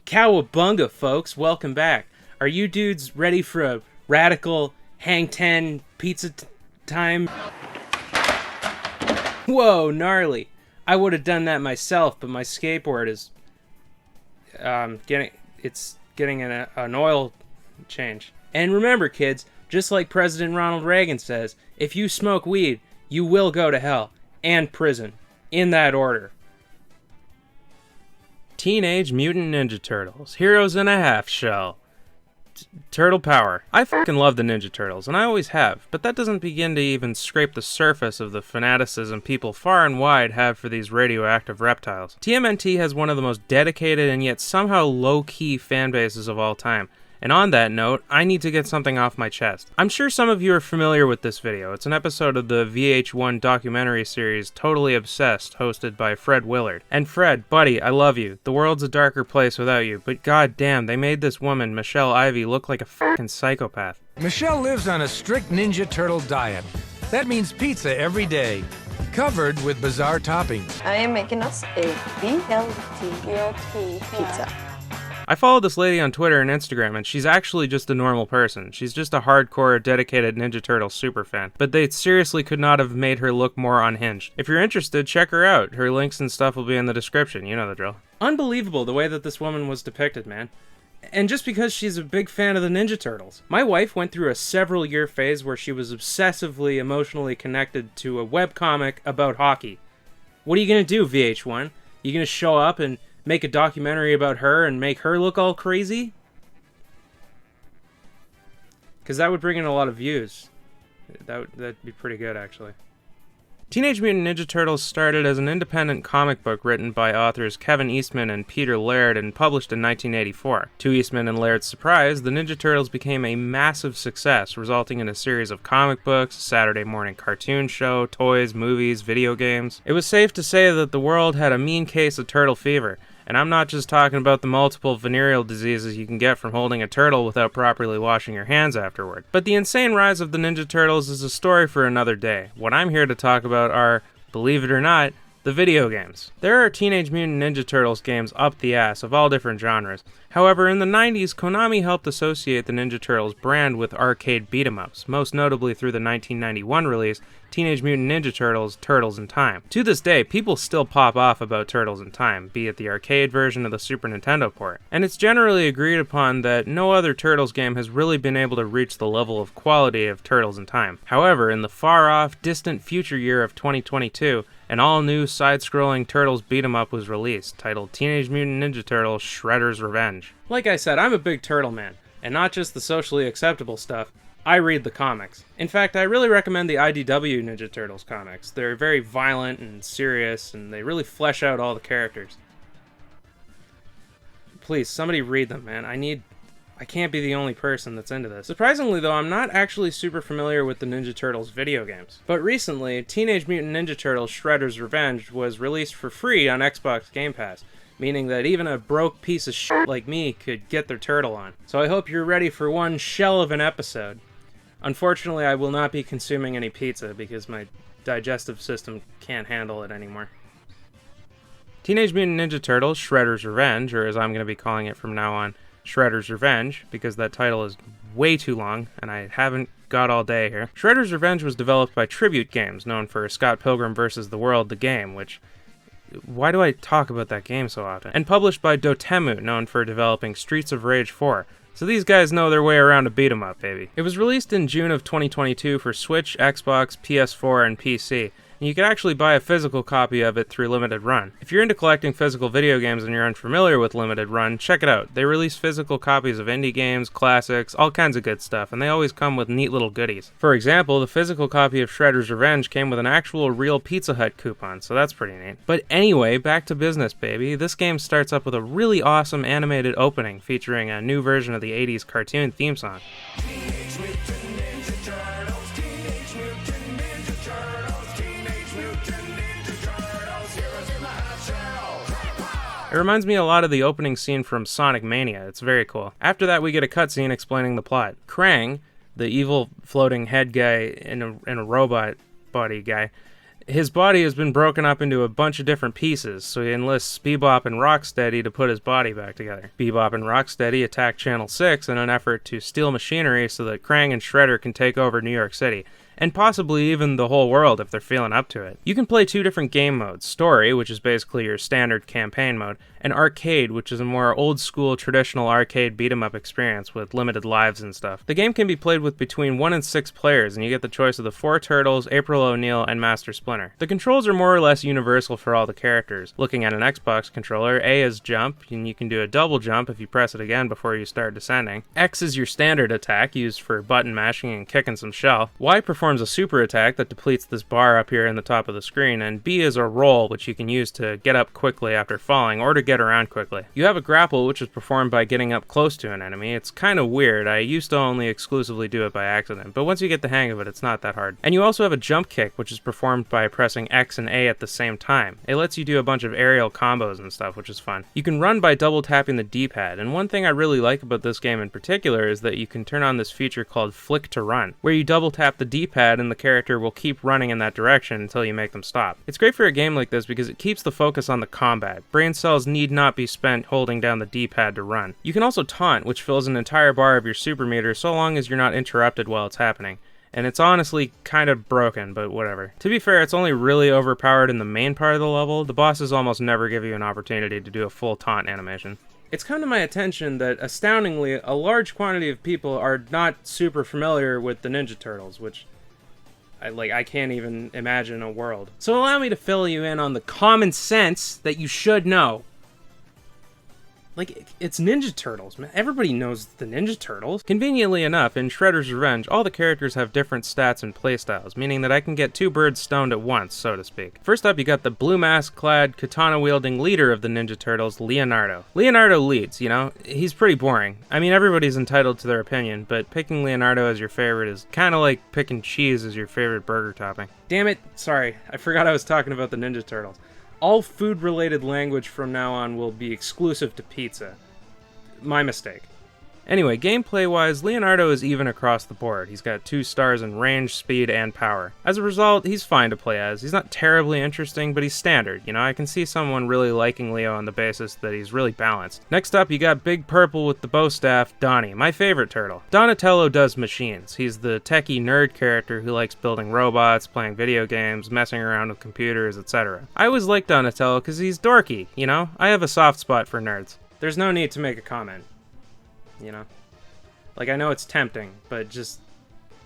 Cowabunga, folks. Welcome back. Are you dudes ready for a radical hang 10 pizza time? Whoa, gnarly. I would have done that myself, but my skateboard is getting an oil change. And remember, kids, just like President Ronald Reagan says, if you smoke weed, you will go to hell and prison. In that order. Teenage Mutant Ninja Turtles. Heroes in a Half Shell. Turtle power. I fucking love the Ninja Turtles, and I always have, but that doesn't begin to even scrape the surface of the fanaticism people far and wide have for these radioactive reptiles. TMNT has one of the most dedicated and yet somehow low-key fan bases of all time. And on that note, I need to get something off my chest. I'm sure some of you are familiar with this video. It's an episode of the VH1 documentary series Totally Obsessed, hosted by Fred Willard. And Fred, buddy, I love you. The world's a darker place without you, but goddamn, they made this woman, Michelle IVEY, look like a fucking psychopath. Michelle lives on a strict Ninja Turtle diet. That means pizza every day, covered with bizarre toppings. I am making us a BLT pizza. I follow this lady on Twitter and Instagram, and she's actually just a normal person. She's just a hardcore, dedicated Ninja Turtle superfan. But they seriously could not have made her look more unhinged. If you're interested, check her out. Her links and stuff will be in the description. You know the drill. Unbelievable the way that this woman was depicted, man. And just because she's a big fan of the Ninja Turtles. My wife went through a several-year phase where she was obsessively emotionally connected to a webcomic about hockey. What are you gonna do, VH1? You gonna show up and make a documentary about her and make her look all crazy? Because that would bring in a lot of views. That'd be pretty good, actually. Teenage Mutant Ninja Turtles started as an independent comic book written by authors Kevin Eastman and Peter Laird and published in 1984. To Eastman and Laird's surprise, the Ninja Turtles became a massive success, resulting in a series of comic books, a Saturday morning cartoon show, toys, movies, video games. It was safe to say that the world had a mean case of turtle fever. And I'm not just talking about the multiple venereal diseases you can get from holding a turtle without properly washing your hands afterward. But the insane rise of the Ninja Turtles is a story for another day. What I'm here to talk about are, believe it or not, the video games. There are Teenage Mutant Ninja Turtles games up the ass of all different genres. However, in the 90s, Konami helped associate the Ninja Turtles brand with arcade beat-em-ups, most notably through the 1991 release, Teenage Mutant Ninja Turtles, Turtles in Time. To this day, people still pop off about Turtles in Time, be it the arcade version or the Super Nintendo port. And it's generally agreed upon that no other Turtles game has really been able to reach the level of quality of Turtles in Time. However, in the far-off, distant future year of 2022, an all-new side-scrolling Turtles beat-em-up was released, titled Teenage Mutant Ninja Turtles Shredder's Revenge. Like I said, I'm a big Turtle man, and not just the socially acceptable stuff. I read the comics. In fact, I really recommend the IDW Ninja Turtles comics. They're very violent and serious, and they really flesh out all the characters. Please, somebody read them, man. I can't be the only person that's into this. Surprisingly, though, I'm not actually super familiar with the Ninja Turtles video games. But recently, Teenage Mutant Ninja Turtles Shredder's Revenge was released for free on Xbox Game Pass, meaning that even a broke piece of shit like me could get their turtle on. So I hope you're ready for one shell of an episode. Unfortunately, I will not be consuming any pizza because my digestive system can't handle it anymore. Teenage Mutant Ninja Turtles Shredder's Revenge, or as I'm going to be calling it from now on, Shredder's Revenge, because that title is way too long, and I haven't got all day here. Shredder's Revenge was developed by Tribute Games, known for Scott Pilgrim vs. the World, the game, which... why do I talk about that game so often? And published by Dotemu, known for developing Streets of Rage 4. So these guys know their way around a beat-em-up, baby. It was released in June of 2022 for Switch, Xbox, PS4, and PC. And you can actually buy a physical copy of it through Limited Run. If you're into collecting physical video games and you're unfamiliar with Limited Run, check it out. They release physical copies of indie games, classics, all kinds of good stuff, and they always come with neat little goodies. For example, the physical copy of Shredder's Revenge came with an actual real Pizza Hut coupon, so that's pretty neat. But anyway, back to business, baby. This game starts up with a really awesome animated opening featuring a new version of the 80s cartoon theme song. It reminds me a lot of the opening scene from Sonic Mania. It's very cool. After that, we get a cutscene explaining the plot. Krang, the evil floating head guy in a robot body guy, His body has been broken up into a bunch of different pieces, so he enlists Bebop and Rocksteady to put his body back together. Bebop and Rocksteady attack Channel 6 in an effort to steal machinery so that Krang and Shredder can take over New York City, and possibly even the whole world if they're feeling up to it. You can play 2 different game modes, Story, which is basically your standard campaign mode, and Arcade, which is a more old-school, traditional arcade beat-em-up experience with limited lives and stuff. The game can be played with between 1 and 6 players, and you get the choice of the 4 Turtles, April O'Neil, and Master Splinter. The controls are more or less universal for all the characters. Looking at an Xbox controller, A is jump, and you can do a double jump if you press it again before you start descending. X is your standard attack, used for button mashing and kicking some shell. Y performs a super attack that depletes this bar up here in the top of the screen, and B is a roll, which you can use to get up quickly after falling, or to get around quickly. You have a grapple, which is performed by getting up close to an enemy. It's kind of weird. I used to only exclusively do it by accident, but once you get the hang of it, it's not that hard. And you also have a jump kick, which is performed by pressing X and A at the same time. It lets you do a bunch of aerial combos and stuff, which is fun. You can run by double tapping the D-pad, and one thing I really like about this game in particular is that you can turn on this feature called Flick to Run, where you double tap the D-pad and the character will keep running in that direction until you make them stop. It's great for a game like this because it keeps the focus on the combat. Brain cells need not be spent holding down the D-pad to run. You can also taunt, which fills an entire bar of your super meter so long as you're not interrupted while it's happening. And it's honestly kind of broken, but whatever. To be fair, it's only really overpowered in the main part of the level. The bosses almost never give you an opportunity to do a full taunt animation. It's come to my attention that, astoundingly, a large quantity of people are not super familiar with the Ninja Turtles, which I can't even imagine a world. So allow me to fill you in on the common sense that you should know. Like, it's Ninja Turtles, man. Everybody knows the Ninja Turtles. Conveniently enough, in Shredder's Revenge, all the characters have different stats and playstyles, meaning that I can get 2 birds stoned at once, so to speak. First up, you got the blue mask-clad, katana-wielding leader of the Ninja Turtles, Leonardo. Leonardo leads, you know? He's pretty boring. I mean, everybody's entitled to their opinion, but picking Leonardo as your favorite is kind of like picking cheese as your favorite burger topping. Damn it, sorry, I forgot I was talking about the Ninja Turtles. All food-related language from now on will be exclusive to pizza. My mistake. Anyway, gameplay-wise, Leonardo is even across the board. He's got 2 stars in range, speed, and power. As a result, he's fine to play as. He's not terribly interesting, but he's standard. You know, I can see someone really liking Leo on the basis that he's really balanced. Next up, you got Big Purple with the bow staff, Donnie, my favorite turtle. Donatello does machines. He's the techie nerd character who likes building robots, playing video games, messing around with computers, etc. I always liked Donatello because he's dorky, you know? I have a soft spot for nerds. There's no need to make a comment. You know? Like, I know it's tempting, but just,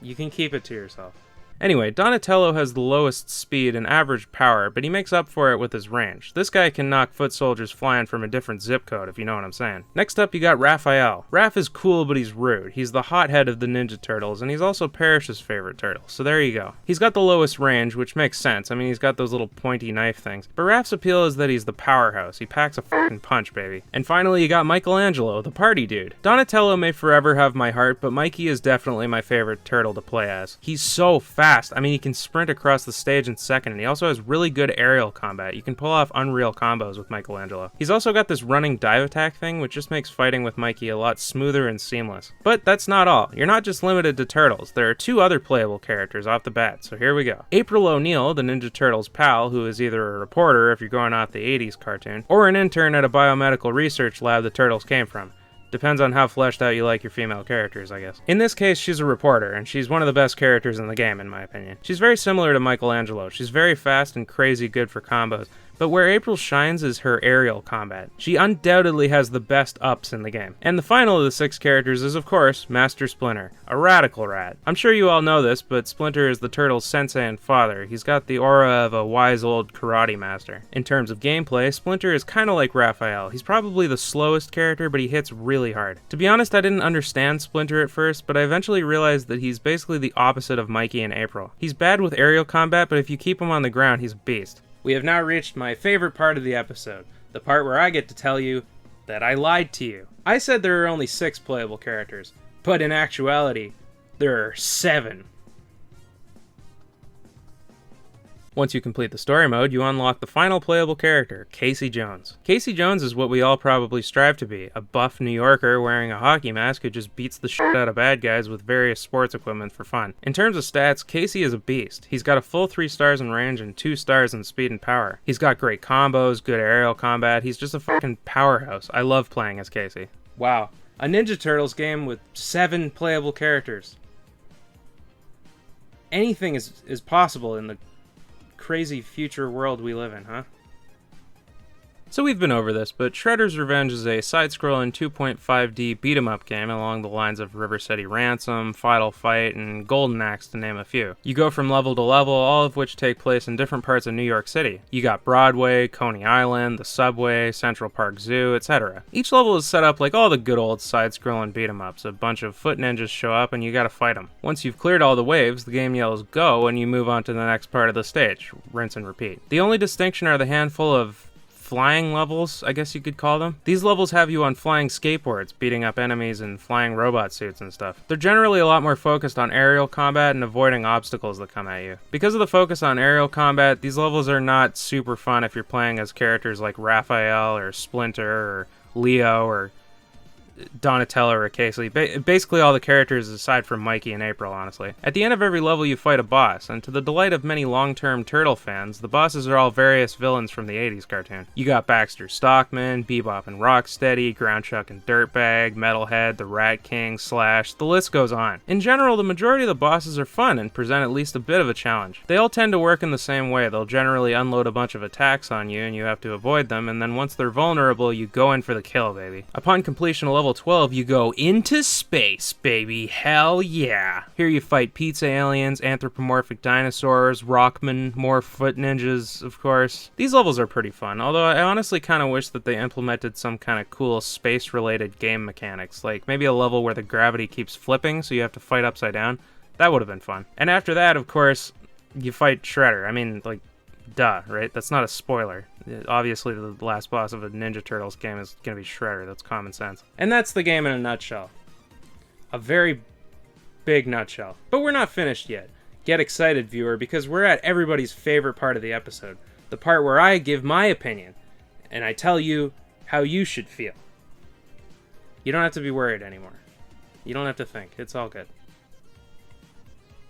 you can keep it to yourself. Anyway, Donatello has the lowest speed and average power, but he makes up for it with his range. This guy can knock foot soldiers flying from a different zip code, if you know what I'm saying. Next up, you got Raphael. Raph is cool, but he's rude. He's the hothead of the Ninja Turtles, and he's also Parrish's favorite turtle, so there you go. He's got the lowest range, which makes sense. I mean, he's got those little pointy knife things. But Raph's appeal is that he's the powerhouse. He packs a fucking punch, baby. And finally, you got Michelangelo, the party dude. Donatello may forever have my heart, but Mikey is definitely my favorite turtle to play as. He's so fast. I mean, he can sprint across the stage in second, and he also has really good aerial combat. You can pull off unreal combos with Michelangelo. He's also got this running dive attack thing, which just makes fighting with Mikey a lot smoother and seamless. But that's not all. You're not just limited to turtles. There are 2 other playable characters off the bat, so here we go. April O'Neil, the Ninja Turtles' pal, who is either a reporter, if you're going off the 80s cartoon, or an intern at a biomedical research lab the turtles came from. Depends on how fleshed out you like your female characters, I guess. In this case, she's a reporter, and she's one of the best characters in the game, in my opinion. She's very similar to Michelangelo. She's very fast and crazy good for combos, but where April shines is her aerial combat. She undoubtedly has the best ups in the game. And the final of the 6 characters is, of course, Master Splinter, a radical rat. I'm sure you all know this, but Splinter is the turtle's sensei and father. He's got the aura of a wise old karate master. In terms of gameplay, Splinter is kind of like Raphael. He's probably the slowest character, but he hits really hard. To be honest, I didn't understand Splinter at first, but I eventually realized that he's basically the opposite of Mikey and April. He's bad with aerial combat, but if you keep him on the ground, he's a beast. We have now reached my favorite part of the episode, the part where I get to tell you that I lied to you. I said there are only 6 playable characters, but in actuality, there are 7. Once you complete the story mode, you unlock the final playable character, Casey Jones. Casey Jones is what we all probably strive to be, a buff New Yorker wearing a hockey mask who just beats the shit out of bad guys with various sports equipment for fun. In terms of stats, Casey is a beast. He's got a full 3 stars in range and 2 stars in speed and power. He's got great combos, good aerial combat, he's just a fucking powerhouse. I love playing as Casey. Wow. A Ninja Turtles game with 7 playable characters. Anything is possible in the crazy future world we live in, huh? So we've been over this, but Shredder's Revenge is a side-scrolling 2.5D beat-em-up game along the lines of River City Ransom, Final Fight, and Golden Axe, to name a few. You go from level to level, all of which take place in different parts of New York City. You got Broadway, Coney Island, the Subway, Central Park Zoo, etc. Each level is set up like all the good old side-scrolling beat-em-ups. A bunch of foot ninjas show up and you gotta fight them. Once you've cleared all the waves, the game yells go and you move on to the next part of the stage. Rinse and repeat. The only distinction are the handful of flying levels, I guess you could call them. These levels have you on flying skateboards, beating up enemies in flying robot suits and stuff. They're generally a lot more focused on aerial combat and avoiding obstacles that come at you. Because of the focus on aerial combat, these levels are not super fun if you're playing as characters like Raphael or Splinter or Leo or Donatello or Casey. Basically all the characters aside from Mikey and April, honestly. At the end of every level you fight a boss, and to the delight of many long-term Turtle fans, the bosses are all various villains from the 80s cartoon. You got Baxter Stockman, Bebop and Rocksteady, Groundchuck and Dirtbag, Metalhead, the Rat King, Slash, the list goes on. In general, the majority of the bosses are fun and present at least a bit of a challenge. They all tend to work in the same way. They'll generally unload a bunch of attacks on you and you have to avoid them, and then once they're vulnerable, you go in for the kill, baby. Upon completion of level 12, you go into space, baby. Hell yeah. Here you fight pizza aliens, anthropomorphic dinosaurs, rockmen, more foot ninjas, of course. These levels are pretty fun, although I honestly kind of wish that they implemented some kind of cool space-related game mechanics, like maybe a level where the gravity keeps flipping so you have to fight upside down. That would have been fun. And after that, of course, you fight Shredder. I mean, like, duh, right? That's not a spoiler. Obviously, the last boss of a Ninja Turtles game is going to be Shredder. That's common sense. And that's the game in a nutshell. A very big nutshell. But we're not finished yet. Get excited, viewer, because we're at everybody's favorite part of the episode. The part where I give my opinion, and I tell you how you should feel. You don't have to be worried anymore. You don't have to think. It's all good.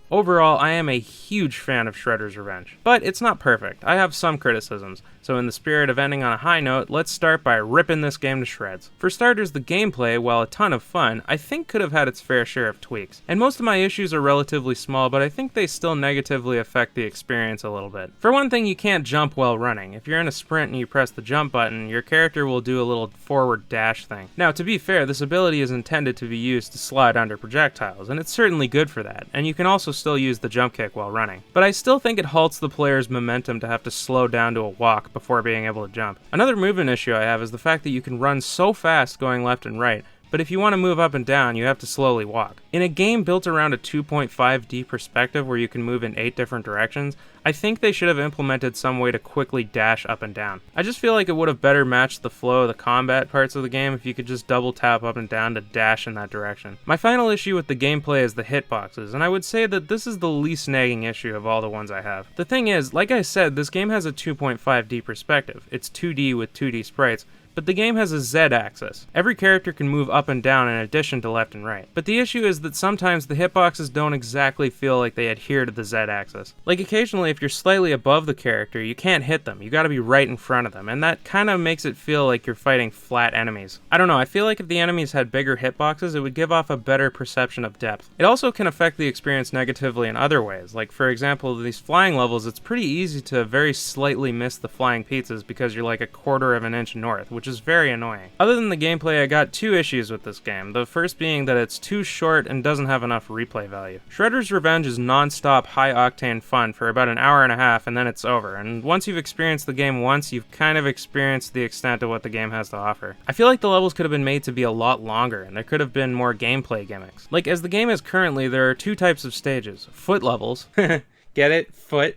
Overall, I am a huge fan of Shredder's Revenge, but it's not perfect. I have some criticisms, so in the spirit of ending on a high note, let's start by ripping this game to shreds. For starters, the gameplay, while a ton of fun, I think could have had its fair share of tweaks. And most of my issues are relatively small, but I think they still negatively affect the experience a little bit. For one thing, you can't jump while running. If you're in a sprint and you press the jump button, your character will do a little forward dash thing. Now, to be fair, this ability is intended to be used to slide under projectiles, and it's certainly good for that, and you can also still use the jump kick while running. But I still think it halts the player's momentum to have to slow down to a walk before being able to jump. Another movement issue I have is the fact that you can run so fast going left and right, but if you want to move up and down, you have to slowly walk. In a game built around a 2.5D perspective where you can move in 8 different directions, I think they should have implemented some way to quickly dash up and down. I just feel like it would have better matched the flow of the combat parts of the game if you could just double tap up and down to dash in that direction. My final issue with the gameplay is the hitboxes, and I would say that this is the least nagging issue of all the ones I have. The thing is, like I said, this game has a 2.5D perspective. It's 2D with 2D sprites, but the game has a Z-axis. Every character can move up and down in addition to left and right. But the issue is that sometimes the hitboxes don't exactly feel like they adhere to the Z-axis. Like occasionally if you're slightly above the character, you can't hit them. You gotta be right in front of them, and that kinda makes it feel like you're fighting flat enemies. I don't know, I feel like if the enemies had bigger hitboxes, it would give off a better perception of depth. It also can affect the experience negatively in other ways. Like for example, these flying levels, it's pretty easy to very slightly miss the flying pizzas because you're like a quarter of an inch north, which is very annoying. Other than the gameplay, I got 2 issues with this game. The first being that it's too short and doesn't have enough replay value. Shredder's Revenge is non-stop high-octane fun for about an hour and a half and then it's over, and once you've experienced the game once, you've kind of experienced the extent of what the game has to offer. I feel like the levels could have been made to be a lot longer, and there could have been more gameplay gimmicks. Like, as the game is currently, there are 2 types of stages. Foot levels. Get it? Foot.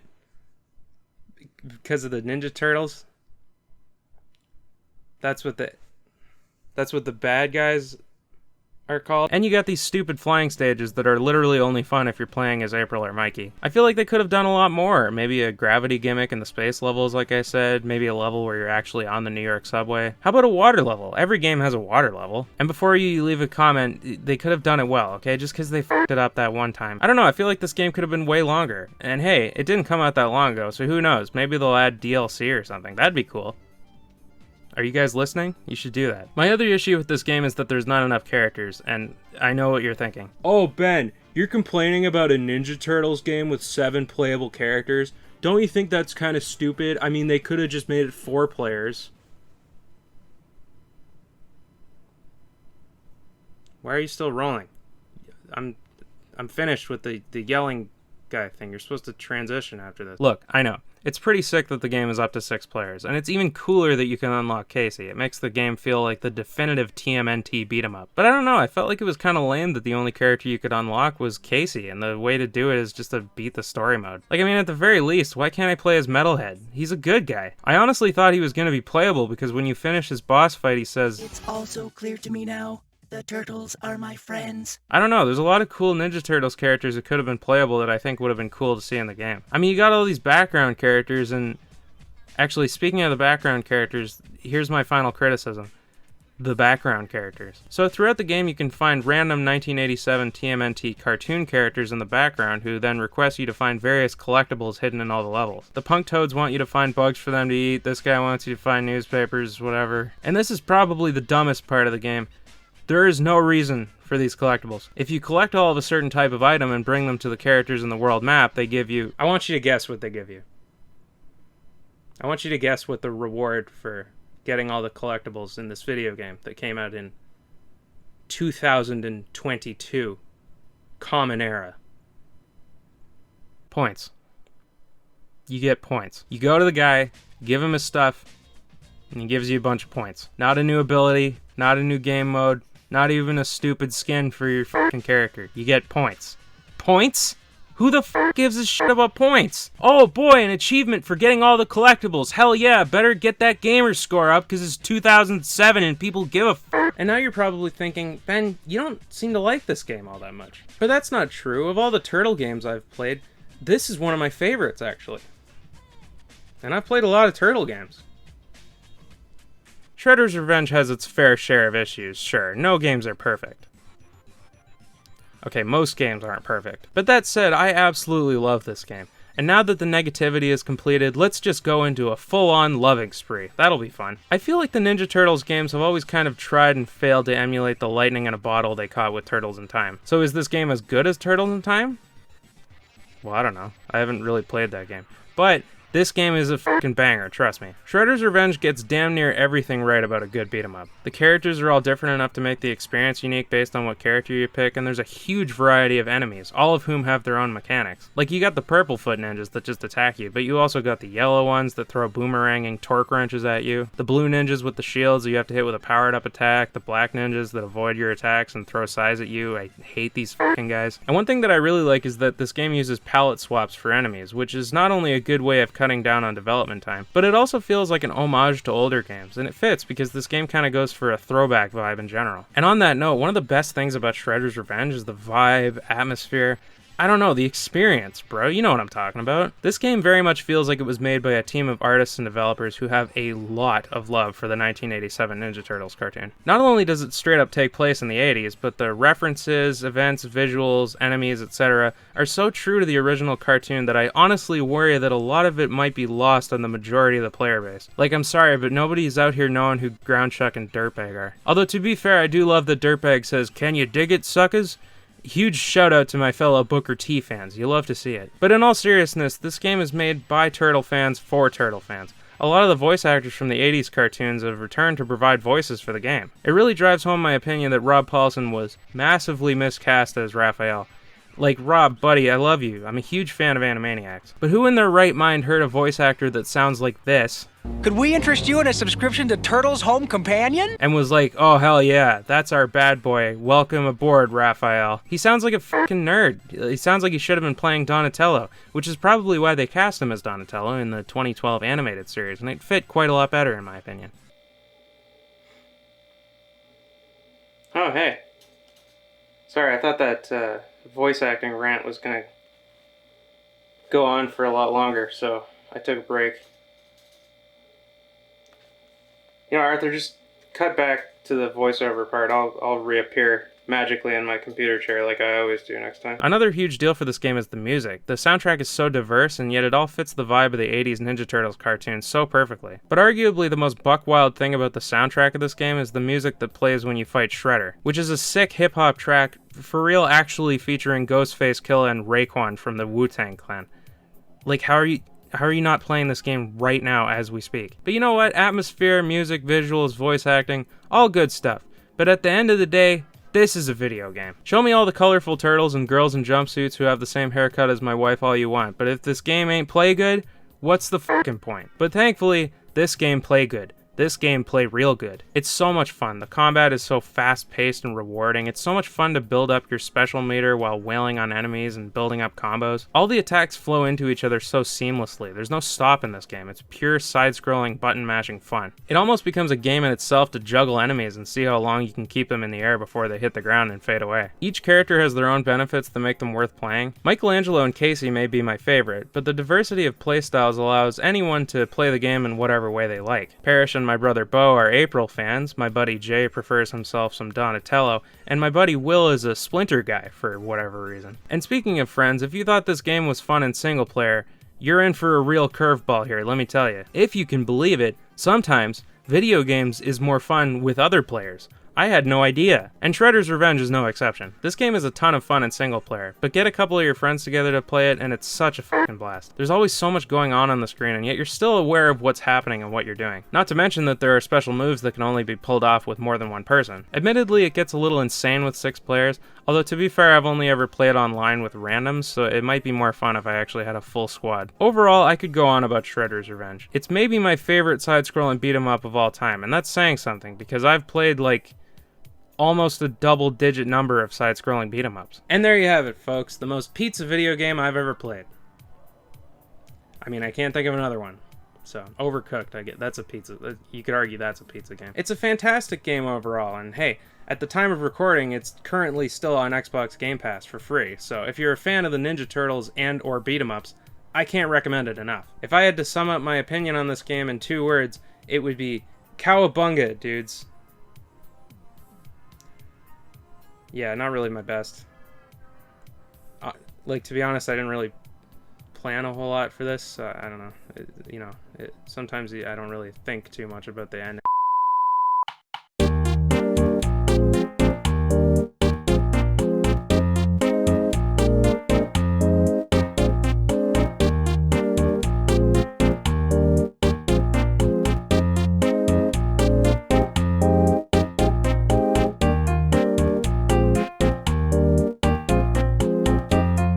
Because of the Ninja Turtles. That's what the bad guys are called. And you got these stupid flying stages that are literally only fun if you're playing as April or Mikey. I feel like they could have done a lot more. Maybe a gravity gimmick in the space levels, like I said. Maybe a level where you're actually on the New York subway. How about a water level? Every game has a water level. And before you leave a comment, they could have done it well, okay? Just because they f***ed it up that one time. I don't know, I feel like this game could have been way longer. And hey, it didn't come out that long ago, so who knows? Maybe they'll add DLC or something. That'd be cool. Are you guys listening? You should do that. My other issue with this game is that there's not enough characters, and I know what you're thinking. Oh, Ben, you're complaining about a Ninja Turtles game with 7 playable characters? Don't you think that's kind of stupid? I mean, they could have just made it 4 players. Why are you still rolling? I'm finished with the yelling guy thing. You're supposed to transition after this. Look, I know. It's pretty sick that the game is up to 6 players, and it's even cooler that you can unlock Casey. It makes the game feel like the definitive TMNT beat-em-up. But I don't know, I felt like it was kind of lame that the only character you could unlock was Casey, and the way to do it is just to beat the story mode. Like, I mean, at the very least, why can't I play as Metalhead? He's a good guy. I honestly thought he was going to be playable, because when you finish his boss fight, he says, "It's also clear to me now. The turtles are my friends." I don't know, there's a lot of cool Ninja Turtles characters that could have been playable that I think would have been cool to see in the game. I mean, you got all these background characters, and actually, speaking of the background characters, here's my final criticism. The background characters. So throughout the game, you can find random 1987 TMNT cartoon characters in the background who then request you to find various collectibles hidden in all the levels. The Punk Toads want you to find bugs for them to eat, this guy wants you to find newspapers, whatever. And this is probably the dumbest part of the game. There is no reason for these collectibles. If you collect all of a certain type of item and bring them to the characters in the world map, they give you... I want you to guess what they give you. I want you to guess what the reward for getting all the collectibles in this video game that came out in 2022. Common Era. Points. You get points. You go to the guy, give him his stuff, and he gives you a bunch of points. Not a new ability, not a new game mode, not even a stupid skin for your fucking character. You get points. Points? Who the f gives a shit about points? Oh boy, an achievement for getting all the collectibles. Hell yeah, better get that gamer score up because it's 2007 and people give a f. And now you're probably thinking, Ben, you don't seem to like this game all that much. But that's not true. Of all the Turtle games I've played, this is one of my favorites, actually. And I've played a lot of Turtle games. Shredder's Revenge has its fair share of issues, sure. No games are perfect. Okay, most games aren't perfect. But that said, I absolutely love this game. And now that the negativity is completed, let's just go into a full-on loving spree. That'll be fun. I feel like the Ninja Turtles games have always kind of tried and failed to emulate the lightning in a bottle they caught with Turtles in Time. So is this game as good as Turtles in Time? Well, I don't know. I haven't really played that game. But this game is a fucking banger, trust me. Shredder's Revenge gets damn near everything right about a good beat-em-up. The characters are all different enough to make the experience unique based on what character you pick, and there's a huge variety of enemies, all of whom have their own mechanics. Like, you got the purple foot ninjas that just attack you, but you also got the yellow ones that throw boomeranging torque wrenches at you, the blue ninjas with the shields that you have to hit with a powered-up attack, the black ninjas that avoid your attacks and throw size at you. I hate these fucking guys. And one thing that I really like is that this game uses palette swaps for enemies, which is not only a good way of cutting down on development time, but it also feels like an homage to older games, and it fits because this game kind of goes for a throwback vibe in general. And on that note, one of the best things about Shredder's Revenge is the vibe, atmosphere, I don't know, the experience, bro. You know what I'm talking about. This game very much feels like it was made by a team of artists and developers who have a lot of love for the 1987 Ninja Turtles cartoon. Not only does it straight up take place in the 80s, but the references, events, visuals, enemies, etc. are so true to the original cartoon that I honestly worry that a lot of it might be lost on the majority of the player base. Like, I'm sorry, but nobody's out here knowing who Groundchuck and Dirtbag are. Although, to be fair, I do love that Dirtbag says, "Can you dig it, suckers?" Huge shout out to my fellow Booker T fans, you love to see it. But in all seriousness, this game is made by Turtle fans for Turtle fans. A lot of the voice actors from the 80s cartoons have returned to provide voices for the game. It really drives home my opinion that Rob Paulsen was massively miscast as Raphael. Like, Rob, buddy, I love you. I'm a huge fan of Animaniacs. But who in their right mind heard a voice actor that sounds like this? Could we interest you in a subscription to Turtles Home Companion? And was like, oh hell yeah, that's our bad boy. Welcome aboard, Raphael. He sounds like a fucking nerd. He sounds like he should have been playing Donatello, which is probably why they cast him as Donatello in the 2012 animated series, and it fit quite a lot better in my opinion. Oh hey. Sorry, I thought that voice acting rant was gonna go on for a lot longer, so I took a break. You know, Arthur, just cut back to the voiceover part. I'll reappear magically in my computer chair like I always do next time. Another huge deal for this game is the music. The soundtrack is so diverse, and yet it all fits the vibe of the 80s Ninja Turtles cartoon so perfectly. But arguably the most buck-wild thing about the soundtrack of this game is the music that plays when you fight Shredder, which is a sick hip-hop track, for real, actually featuring Ghostface Killah and Raekwon from the Wu-Tang Clan. Like, how are you not playing this game right now as we speak? But you know what? Atmosphere, music, visuals, voice acting, all good stuff. But at the end of the day, this is a video game. Show me all the colorful turtles and girls in jumpsuits who have the same haircut as my wife all you want, but if this game ain't play good, what's the fucking point? But thankfully, this game play good. This game play real good. It's so much fun. The combat is so fast-paced and rewarding. It's so much fun to build up your special meter while wailing on enemies and building up combos. All the attacks flow into each other so seamlessly. There's no stop in this game. It's pure side-scrolling, button-mashing fun. It almost becomes a game in itself to juggle enemies and see how long you can keep them in the air before they hit the ground and fade away. Each character has their own benefits that make them worth playing. Michelangelo and Casey may be my favorite, but the diversity of playstyles allows anyone to play the game in whatever way they like. Parrish and my brother Bo are April fans, my buddy Jay prefers himself some Donatello, and my buddy Will is a Splinter guy for whatever reason. And speaking of friends, if you thought this game was fun in single player, you're in for a real curveball here, let me tell you. If you can believe it, sometimes video games is more fun with other players. I had no idea. And Shredder's Revenge is no exception. This game is a ton of fun in single player, but get a couple of your friends together to play it and it's such a fucking blast. There's always so much going on the screen, and yet you're still aware of what's happening and what you're doing. Not to mention that there are special moves that can only be pulled off with more than one person. Admittedly, it gets a little insane with 6 players, although to be fair, I've only ever played online with randoms, so it might be more fun if I actually had a full squad. Overall, I could go on about Shredder's Revenge. It's maybe my favorite side-scrolling beat-em-up of all time, and that's saying something, because I've played like almost a double-digit number of side-scrolling beat-em-ups. And there you have it, folks. The most pizza video game I've ever played. I mean, I can't think of another one. So, Overcooked, I get. That's a pizza. You could argue that's a pizza game. It's a fantastic game overall, and hey, at the time of recording, it's currently still on Xbox Game Pass for free. So, if you're a fan of the Ninja Turtles and or beat-em-ups, I can't recommend it enough. If I had to sum up my opinion on this game in 2 words, it would be cowabunga, dudes. Yeah, not really my best. Like, to be honest, I didn't really plan a whole lot for this. I don't know. Sometimes I don't really think too much about the ending.